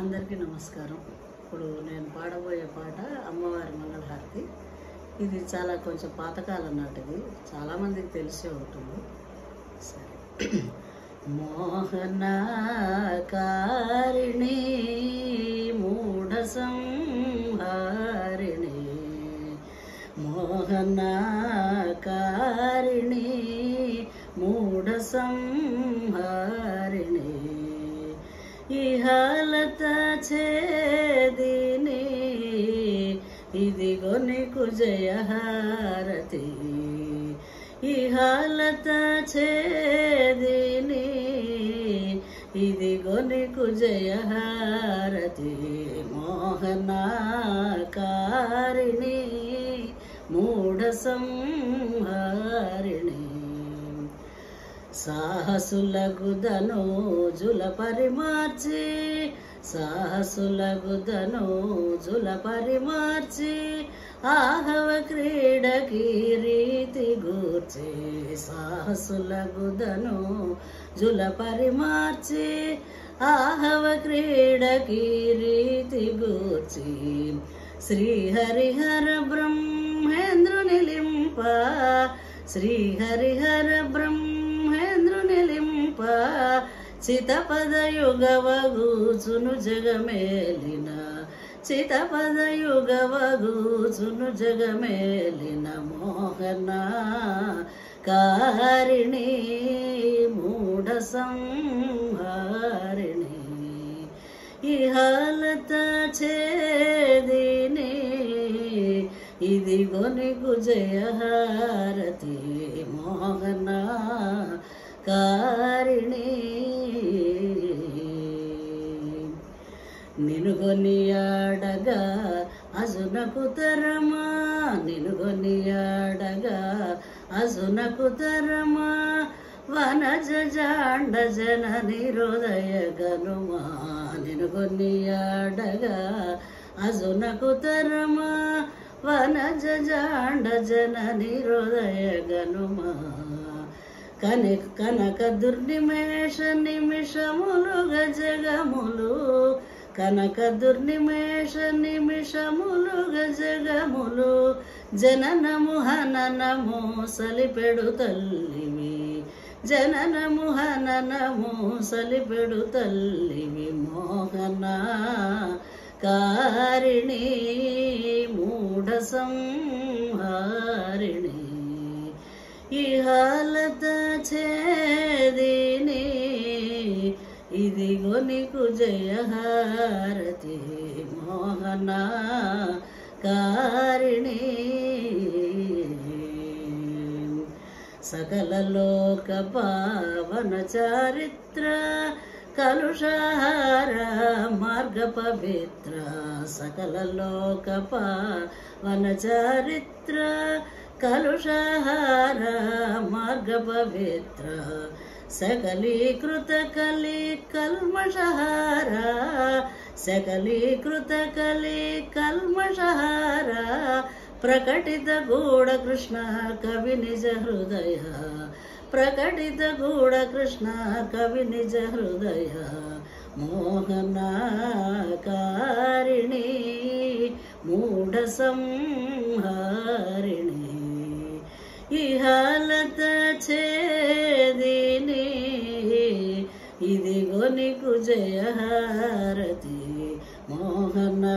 అందరికీ నమస్కారం. ఇప్పుడు నేను పాడబోయే పాట అమ్మవారి మంగళహారతి. ఇది చాలా కొంచెం పాతకాలం నాటిది, చాలామందికి తెలిసే ఉంటుంది. సరే. మోహనకారిణి మూఢ సంహారిణి, మోహనకారిణి మూఢ సంహారిణి, ఇహాలత ఛేదిని ఇదిగో నీకు జయహారతి, ఇహాలత ఛేదిని ఇదిగో నీకు జయహారతి, మోహనకారిణి మూఢ సంహారిణి, సాహసులగుదనోజుల పరిమార్చి, సాహసులగుదనోజుల పరిమార్చి, ఆహవ క్రీడకి రీతి గూర్చి, సాహసులగుదనోజుల పరిమార్చి, ఆహవ క్రీడకి రీతి గూర్చి, శ్రీహరిహర బ్రహ్మేంద్రుని లింప, శ్రీహరిహర బ్రహ్మేంద్రుని లింప, చితపదయుగవగూచును జగమేలిన, చితపదయుగవగూచును జగమేలిన, మోహనకారిణి మూఢ సంహారిణి, ఇహాలత ఛేదిని ఇదిగో నీకు జయహారతి, మోహనకారిణి. నినుగొనియాడగా అజునకు తరమా, నినుగొనియాడగా అజునకు తరమా, వనజ జాండ జనని హృదయ గనుమా, నినుగొనియాడగా అజునకు తరమా, వనజ జాండ జనని హృదయ గనుమా, కనక దుర్నిమేష నిమిషములు గజగములు, కనక దుర్నిమేష నిమిషములు గజగములు, జననము హననము సలిపెడు తల్లివి, జననము హననము సలిపెడు తల్లివి, మోహనకారిణి మూఢ సంహారిణి, ఇహాలత ఛేదిని ఇదిగో నీకు జయహారతి, మోహనకారిణి. సకల లోక పావన చారిత్ర, కలుషహార మార్గ పవిత్ర, సకల లోక పావన చారిత్ర, కలుషహార మార్గ పవిత్ర, సకలీకృత కలి కల్మషహార, సకలీకృత కలి కల్మషహార, ప్రకటిత గూఢ కృష్ణ కవి నిజ హృదయ, ప్రకటిత గూఢ కృష్ణ కవి నిజ హృదయ, మోహనకారిణి మూఢ సంహారిణి, ఇహాలత ఛేదిని ఇదిగో నీకు జయహారతి, మోహనకారిణి.